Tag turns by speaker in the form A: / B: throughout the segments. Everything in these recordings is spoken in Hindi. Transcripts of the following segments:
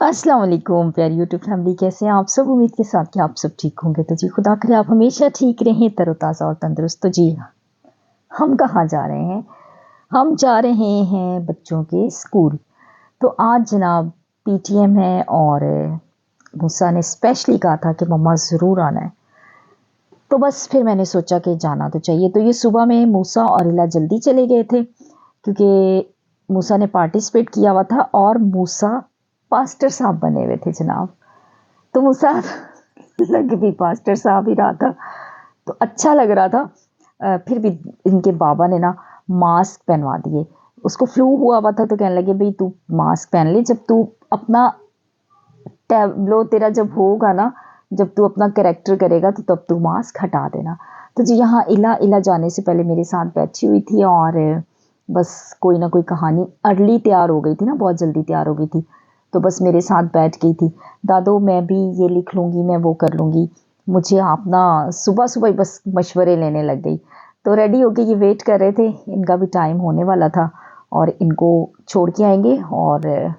A: अस्सलाम वालेकुम प्यारी यूट्यूब फैमिली, कैसे हैं आप सब। उम्मीद के साथ कि आप सब ठीक होंगे। तो जी खुदा करे आप हमेशा ठीक रहें, तरोताज़ा और तंदुरुस्त। तो जी हम कहाँ जा रहे हैं? हम जा रहे हैं बच्चों के स्कूल। तो आज जनाब पीटीएम है और मूसा ने स्पेशली कहा था कि मम्मा ज़रूर आना है। तो बस फिर मैंने सोचा कि जाना तो चाहिए। तो ये सुबह में मूसा और इला जल्दी चले गए थे क्योंकि मूसा ने पार्टिसिपेट किया हुआ था और मूसा पास्टर साहब बने हुए थे जनाब। तो मूसा लग भी पास्टर साहब ही रहा था, तो अच्छा लग रहा था। फिर भी इनके बाबा ने ना मास्क पहनवा दिए। उसको फ्लू हुआ हुआ था तो कहने लगे भाई तू मास्क पहन ले, जब तू अपना टैबलो तेरा जब होगा ना, जब तू अपना कैरेक्टर करेगा तो तब तू मास्क हटा देना। तो जी यहाँ इला इला जाने से पहले मेरे साथ बैठी हुई थी और बस कोई ना कोई कहानी अर्ली तैयार हो गई थी ना, बहुत जल्दी तैयार हो गई थी। तो बस मेरे साथ बैठ गई थी, दादो मैं भी ये लिख लूँगी, मैं वो कर लूँगी। मुझे आप ना सुबह सुबह ही बस मशवरे लेने लग गई। तो रेडी होके ये वेट कर रहे थे, इनका भी टाइम होने वाला था और इनको छोड़ के आएंगे। और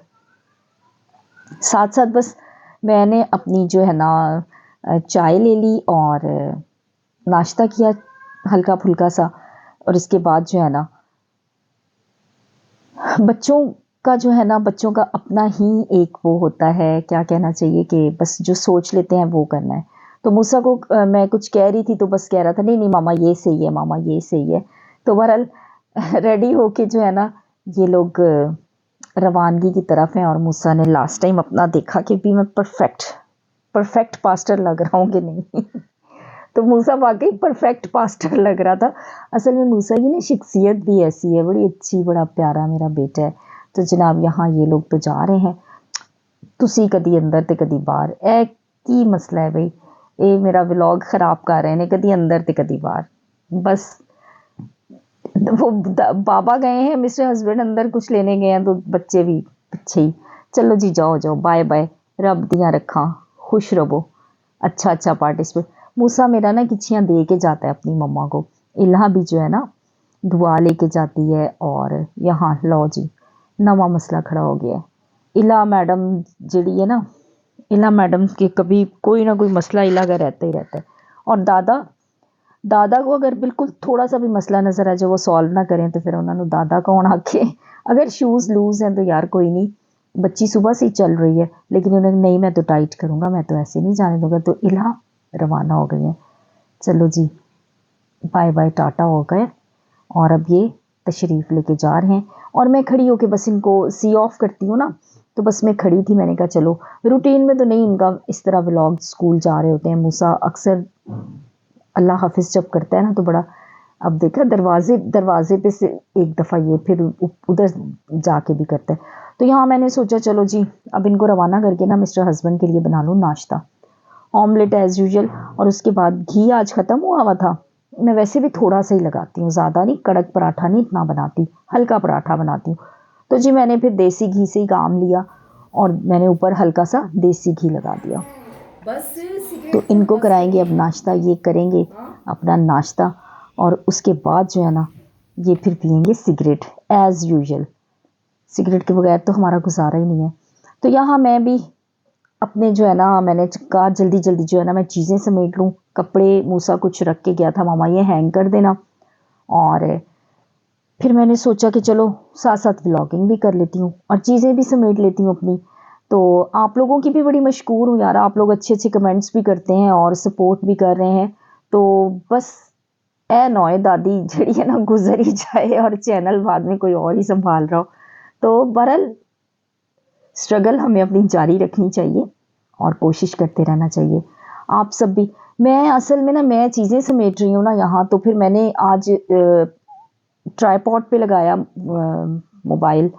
A: साथ साथ बस मैंने अपनी जो है ना चाय ले ली और नाश्ता किया हल्का फुल्का सा। और इसके बाद जो है ना बच्चों का जो है ना, बच्चों का अपना ही एक वो होता है, क्या कहना चाहिए कि बस जो सोच लेते हैं वो करना है। तो मूसा को मैं कुछ कह रही थी तो बस कह रहा था नहीं नहीं मामा ये सही है, मामा ये सही है। तो बहरहाल रेडी होके जो है ना ये लोग रवानगी की तरफ हैं। और मूसा ने लास्ट टाइम अपना देखा कि भी मैं परफेक्ट परफेक्ट पास्टर लग रहा हूँ कि नहीं। तो मूसा वाकई परफेक्ट पास्टर लग रहा था। असल में मूसा की ना शख्सियत भी ऐसी है, बड़ी अच्छी, बड़ा प्यारा मेरा बेटा है। तो जनाब यहाँ ये लोग तो जा रहे हैं, तुसी कदी अंदर ते कदी बाहर, ए की मसला है भाई। ये मेरा व्लॉग खराब कर रहे हैं, कदी अंदर ते कदी बाहर। बस वो बाबा गए हैं, मिस्टर हस्बैंड अंदर कुछ लेने गए हैं तो बच्चे भी पीछे ही। चलो जी जाओ जाओ, बाय बाय, रब दियां रखा, खुश रहो, अच्छा अच्छा पार्टिसिपेट। मूसा मेरा ना किच्छियाँ दे के जाता है अपनी मम्मा को। इल्हा भी जो है ना दुआ लेके जाती है। और यहाँ लो जी नवा मसला खड़ा हो गया है। इला मैडम जड़ी है ना, इला मैडम के कभी कोई ना कोई मसला इला का रहता ही रहता है। और दादा दादा को अगर बिल्कुल थोड़ा सा भी मसला नज़र आ जाए वो सॉल्व ना करें तो फिर उन्होंने दादा कौन आके। अगर शूज़ लूज़ हैं तो यार कोई नहीं, बच्ची सुबह से ही चल रही है लेकिन उन्होंने नहीं मैं तो टाइट करूँगा, मैं तो ऐसे नहीं जाने दूंगा। तो इला रवाना हो गई है। चलो जी बाय बाय टाटा हो गए और अब ये तशरीफ़ लेके जा रहे हैं। और मैं खड़ी होके बस इनको सी ऑफ करती हूँ ना, तो बस मैं खड़ी थी। मैंने कहा चलो, रूटीन में तो नहीं इनका इस तरह व्लॉग स्कूल जा रहे होते हैं। मूसा अक्सर अल्लाह हाफिज़ जब करता है ना तो बड़ा, अब देखा दरवाजे दरवाजे पे से एक दफ़ा ये फिर उधर जाके भी करता है। तो यहाँ मैंने सोचा चलो जी अब इनको रवाना करके ना मिस्टर हस्बैंड के लिए बना लूँ नाश्ता, ऑमलेट एज़ यूजुअल। और उसके बाद घी आज ख़त्म हुआ हुआ था। मैं वैसे भी थोड़ा सा ही लगाती हूँ, ज़्यादा नहीं, कड़क पराठा नहीं इतना बनाती, हल्का पराठा बनाती हूँ। तो जी मैंने फिर देसी घी से ही काम लिया और मैंने ऊपर हल्का सा देसी घी लगा दिया।
B: बस
A: तो
B: सिगरेट तो
A: इनको
B: बस
A: कराएंगे
B: होगी।
A: अब नाश्ता, ये करेंगे
B: हाँ।
A: अपना नाश्ता। और उसके बाद जो है ना ये फिर पियेंगे सिगरेट एज़ यूजुअल। सिगरेट के बगैर तो हमारा गुजारा ही नहीं है। तो यहाँ मैं भी अपने जो है ना, मैंने कहा जल्दी जल्दी जो है ना मैं चीज़ें समेट लूँ। कपड़े मूसा कुछ रख के गया था, मामा ये हैंग कर देना। और फिर मैंने सोचा कि चलो साथ साथ व्लॉगिंग भी कर लेती हूँ और चीज़ें भी समेट लेती हूँ अपनी। तो आप लोगों की भी बड़ी मशकूर हूँ यार, आप लोग अच्छे अच्छे कमेंट्स भी करते हैं और सपोर्ट भी कर रहे हैं। तो बस ए नौए दादी जड़ी है ना गुजर ही जाए और चैनल बाद में कोई और ही संभाल रहा हो। तो बहरहाल स्ट्रगल हमें अपनी जारी रखनी चाहिए और कोशिश करते रहना चाहिए। आप सब भी, मैं असल में ना मैं चीज़ें समेट रही हूँ ना यहाँ, तो फिर मैंने आज ट्राईपॉड पे लगाया मोबाइल,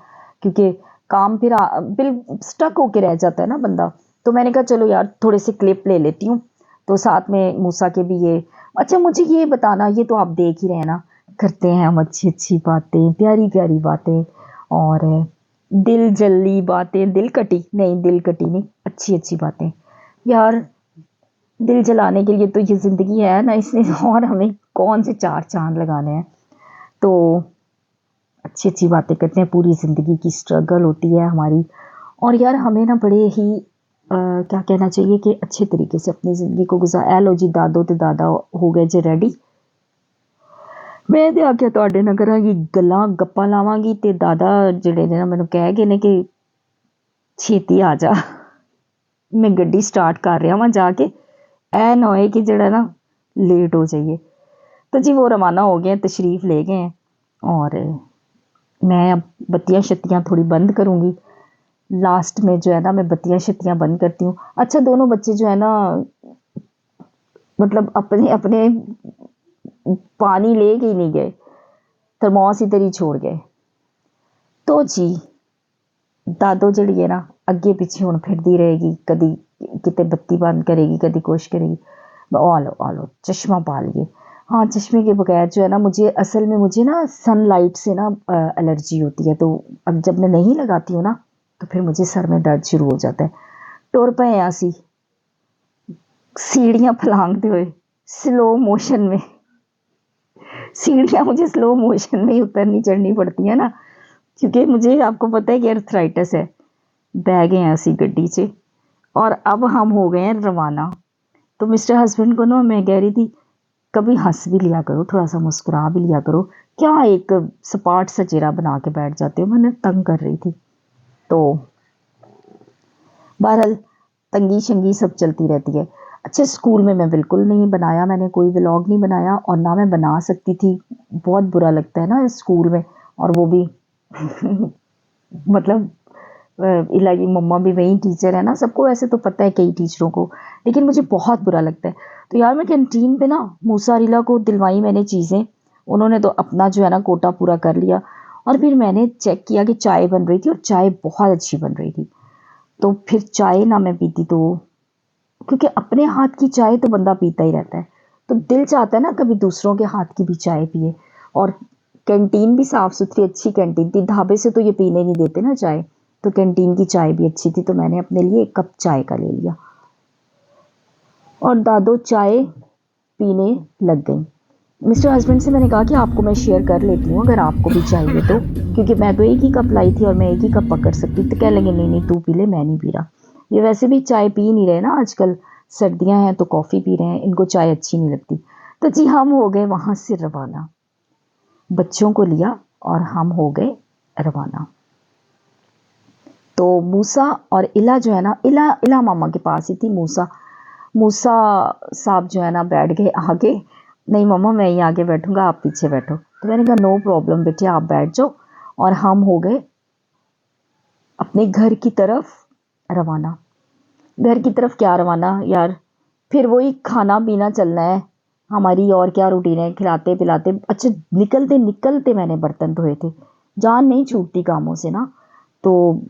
A: क्योंकि काम फिर बिल स्टक होके रह जाता है ना बंदा। तो मैंने कहा चलो यार थोड़े से क्लिप ले लेती हूँ। तो साथ में मूसा के भी ये, अच्छा मुझे ये बताना, ये तो आप देख ही रहे हैं ना, करते हैं हम अच्छी अच्छी बातें, प्यारी प्यारी बातें और दिल जली बातें, दिल कटी नहीं, दिल कटी नहीं, अच्छी अच्छी बातें यार। दिल जलाने के लिए तो ये ज़िंदगी है ना, इसमें और हमें कौन से चार चांद लगाने हैं। तो अच्छी अच्छी बातें करते हैं, पूरी ज़िंदगी की स्ट्रगल होती है हमारी। और यार हमें ना बड़े ही क्या कहना चाहिए कि अच्छे तरीके से अपनी ज़िंदगी को गुजार लो जी दादो ते दादा हो गए जे रेडी। मैं ते आख्या तुहाडे नाल करांगी गल्लां गप्पां लावांगी ते दादा जेह्ड़े ने ना मैनूं कह गए ने कि छेती आ जा। मैं गड्डी स्टार्ट कर रहा वां जाके, ऐ ना होए कि जेह्ड़ा ना लेट हो जाइए। तो जी वो रवाना हो गए हैं, तशरीफ़ ले गए हैं और मैं अब बत्तियाँ शत्तियाँ थोड़ी बंद करूँगी। लास्ट में जो है ना मैं बत्तियाँ शत्तियाँ बंद करती हूँ। अच्छा दोनों बच्चे जो है ना मतलब अपने पानी लेके ही नहीं गए, थर्मोस इधर ही छोड़ गए। तो जी दादो जिहड़ी है ना अगे पिछे हुण फिरदी रहेगी, कदी किते बत्ती बंद करेगी, कदी कुछ करेगी। आ लो चश्मा पा लिए। हाँ, चश्मे के बगैर जो है ना मुझे असल में मुझे ना सनलाइट से ना एलर्जी होती है, तो अब जब मैं नहीं लगाती हूँ ना तो फिर मुझे सर में दर्द शुरू हो जाता है। टुर पए असी सीढ़ियाँ फलांगते हुए स्लो मोशन में। सीढ़ियाँ मुझे स्लो मोशन में ही उतरनी चढ़नी पड़ती है ना, क्योंकि मुझे आपको पता है कि अर्थराइटिस है। बह गए हैं असी गड्डी च और अब हम हो गए हैं रवाना। तो मिस्टर हस्बैंड को ना मैं कह रही थी कभी हंस भी लिया करो, थोड़ा सा मुस्कुरा भी लिया करो, क्या एक सपाट सा चेहरा बना के बैठ जाते हो। मैंने तंग कर रही थी। तो बहरहाल तंगी शंगी सब चलती रहती है। अच्छा स्कूल में मैं बिल्कुल नहीं बनाया, मैंने कोई व्लॉग नहीं बनाया और ना मैं बना सकती थी। बहुत बुरा लगता है ना स्कूल में, और वो भी मतलब इलाही मम्मा भी वही टीचर है ना, सबको ऐसे तो पता है कई टीचरों को, लेकिन मुझे बहुत बुरा लगता है। तो यार मैं कैंटीन पे ना मूसा रिला को दिलवाई मैंने चीज़ें, उन्होंने तो अपना जो है ना कोटा पूरा कर लिया। और फिर मैंने चेक किया कि चाय बन रही थी और चाय बहुत अच्छी बन रही थी। तो फिर चाय ना मैं पीती तो, क्योंकि अपने हाथ की चाय तो बंदा पीता ही रहता है, तो दिल चाहता है ना कभी दूसरों के हाथ की भी चाय पिए। और कैंटीन भी साफ़ सुथरी अच्छी कैंटीन थी, ढाबे से तो ये पीने नहीं देते ना चाय, तो कैंटीन की चाय भी अच्छी थी, तो मैंने अपने लिए एक कप चाय का ले लिया और दादो चाय पीने लग गई। मिस्टर हस्बैंड से मैंने कहा कि आपको मैं शेयर कर लेती हूँ अगर आपको भी चाहिए तो, क्योंकि मैं तो एक ही कप लाई थी और मैं एक ही कप पकड़ सकती, तो कह लेंगे नहीं नहीं तू पी ले, मैं नहीं पी रहा। ये वैसे भी चाय पी नहीं रहे ना आजकल, सर्दियाँ हैं तो कॉफ़ी पी रहे हैं, इनको चाय अच्छी नहीं लगती। तो जी हम हो गए वहाँ से रवाना, बच्चों को लिया और हम हो गए रवाना। तो मूसा और इला जो है ना, इला इला मामा के पास ही थी। मूसा मूसा साहब जो है ना बैठ गए आगे, नहीं मम्मा मैं ही आगे बैठूंगा, आप पीछे बैठो। तो मैंने कहा नो प्रॉब्लम बेटे आप बैठ जाओ, और हम हो गए अपने घर की तरफ रवाना। घर की तरफ क्या रवाना यार, फिर वही खाना पीना चलना है हमारी, और क्या रूटीन है, खिलाते पिलाते। अच्छा निकलते निकलते मैंने बर्तन धोए थे, जान नहीं छूटती कामों से ना। तो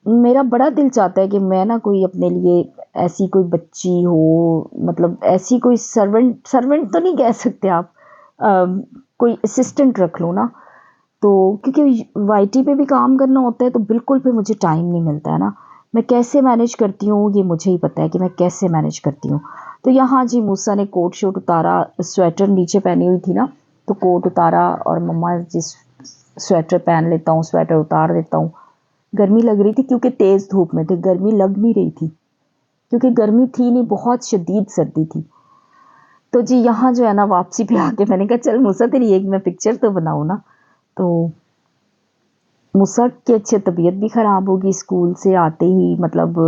A: मेरा बड़ा दिल चाहता है कि मैं ना कोई अपने लिए ऐसी कोई बच्ची हो, मतलब ऐसी कोई सर्वेंट, सर्वेंट तो नहीं कह सकते आप, कोई असिस्टेंट रख लूँ ना। तो क्योंकि वाईटी पे भी काम करना होता है तो बिल्कुल भी मुझे टाइम नहीं मिलता है ना। मैं कैसे मैनेज करती हूँ ये मुझे ही पता है कि मैं कैसे मैनेज करती हूँ। तो यहाँ जी मूसा ने कोट शोट उतारा, स्वेटर नीचे पहनी हुई थी ना, तो कोट उतारा और मम्मा जिस स्वेटर पहन लेता हूँ स्वेटर उतार देता हूँ। गर्मी लग रही थी क्योंकि तेज़ धूप में थे, गर्मी लग नहीं रही थी क्योंकि गर्मी थी नहीं, बहुत शदीद सर्दी थी। तो जी यहाँ जो है ना वापसी पे आके मैंने कहा चल मूसा तेरी एक मैं पिक्चर तो बनाऊँ ना। तो मूसा की अच्छी तबीयत भी ख़राब होगी स्कूल से आते ही, मतलब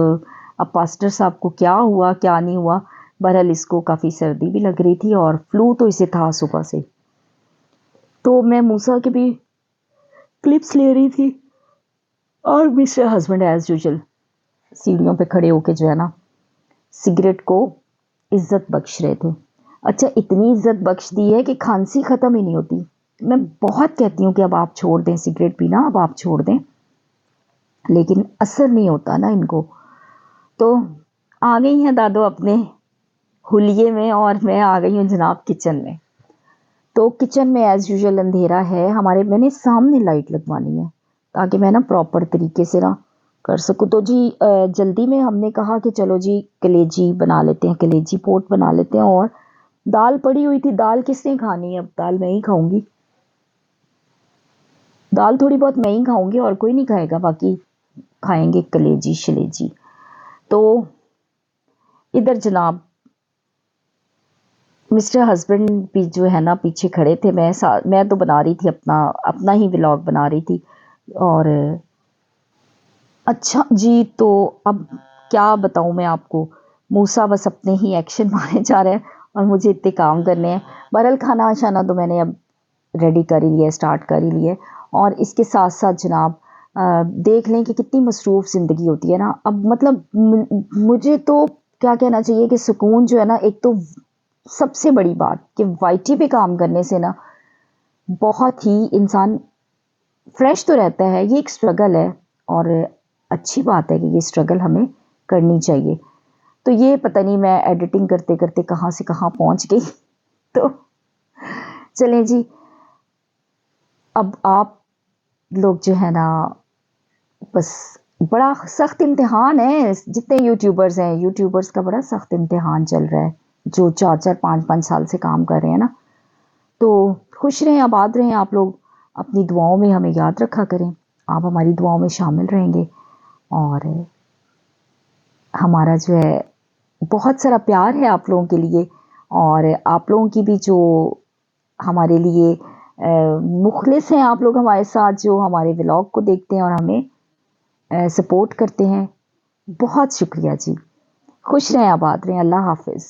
A: अब पास्टर साहब को क्या हुआ क्या नहीं हुआ, बहरहाल इसको काफ़ी सर्दी भी लग रही थी और फ्लू तो इसे था सुबह से। तो मैं मूसा के भी क्लिप्स ले रही थी और मिस्टर हस्बैंड एज़ यूजुअल सीढ़ियों पे खड़े होके जो है ना सिगरेट को इज्जत बख्श रहे थे। अच्छा इतनी इज्जत बख्श दी है कि खांसी ख़त्म ही नहीं होती। मैं बहुत कहती हूँ कि अब आप छोड़ दें सिगरेट पीना, अब आप छोड़ दें, लेकिन असर नहीं होता ना इनको। तो आ गई हैं दादो अपने हुलिये में और मैं आ गई हूँ जनाब किचन में। तो किचन में एज़ यूजुअल अंधेरा है हमारे, मैंने सामने लाइट लगवानी है ताकि मैं ना प्रॉपर तरीके से ना कर सकूँ। तो जी जल्दी में हमने कहा कि चलो जी कलेजी बना लेते हैं, कलेजी पोट बना लेते हैं। और दाल पड़ी हुई थी, दाल किसने खानी है, अब दाल मैं ही खाऊंगी, दाल थोड़ी बहुत मैं ही खाऊंगी और कोई नहीं खाएगा, बाकी खाएंगे कलेजी शलेजी। तो इधर जनाब मिस्टर हस्बैंड भी जो है ना पीछे खड़े थे, मैं तो बना रही थी अपना ही व्लॉग बना रही थी। और अच्छा जी, तो अब क्या बताऊं मैं आपको, मूसा बस अपने ही एक्शन मारे जा रहा है और मुझे इतने काम करने हैं। बहरहाल खाना शाना तो मैंने अब रेडी कर ही लिया, स्टार्ट कर ही लिया। और इसके साथ साथ जनाब देख लें कि कितनी मसरूफ़ ज़िंदगी होती है ना। अब मतलब मुझे तो क्या कहना चाहिए कि सुकून जो है ना, एक तो सबसे बड़ी बात कि वाईटी पे काम करने से ना बहुत ही इंसान फ्रेश तो रहता है। ये एक स्ट्रगल है और अच्छी बात है कि ये स्ट्रगल हमें करनी चाहिए। तो ये पता नहीं मैं एडिटिंग करते करते कहाँ से कहाँ पहुँच गई। तो चलें जी, अब आप लोग जो है ना, बस बड़ा सख्त इम्तिहान है। जितने यूट्यूबर्स हैं, यूट्यूबर्स का बड़ा सख्त इम्तिहान चल रहा है, जो 4-4 5-5 साल से काम कर रहे हैं ना। तो खुश रहें, आबाद रहें आप लोग। अपनी दुआओं में हमें याद रखा करें, आप हमारी दुआओं में शामिल रहेंगे। और हमारा जो है बहुत सारा प्यार है आप लोगों के लिए। और आप लोगों की भी जो हमारे लिए मुखलिस हैं आप लोग हमारे साथ, जो हमारे व्लॉग को देखते हैं और हमें सपोर्ट करते हैं, बहुत शुक्रिया जी। खुश रहें, आबाद रहें। अल्लाह हाफिज़।